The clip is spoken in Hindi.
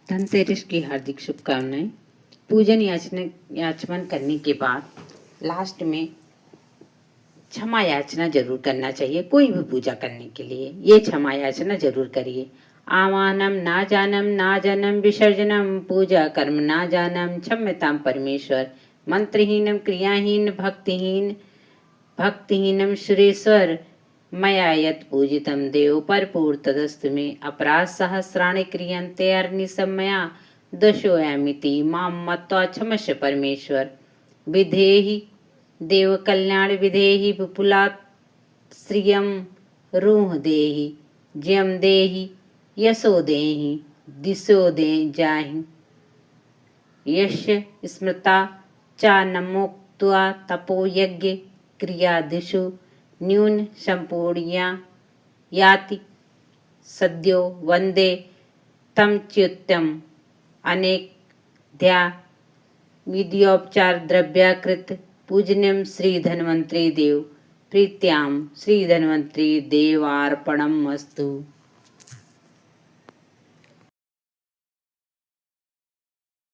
धनतेरस की हार्दिक शुभकामनाएं। पूजन याचमन करने के बाद लास्ट में क्षमा याचना जरूर करना चाहिए। कोई भी पूजा करने के लिए ये क्षमा याचना जरूर करिए। आवाहनम ना जानम ना जनम विसर्जनम पूजा कर्म ना जानम क्षम्यताम परमेश्वर। मंत्रहीनम क्रियाहीन भक्तिहीनम सुरेश्वर मया यत् पूजितं देव परपूर तदस्तु मे। अपराध सहस्राणि क्रियन्ते अर्निशं मया दशोऽयमिति मां मत्वा क्षमस्व परमेश्वर। विधेहि देव कल्याण विधेहि विपुलात् श्रियं रूह देहि जयं देहि यशो देहि दिशो दे जाहि। यस्य स्मृता च नमोक्त्वा तपो यज्ञ क्रियादिषु न्यून संपूर्णया याति सद्यो वंदे तम च्युतम। अनेक ध्या विधियोपचार द्रव्याकृत पूजनम श्री धन्वंतरी देव प्रीत्याम श्री धन्वंतरी देवार्पणम अस्तु।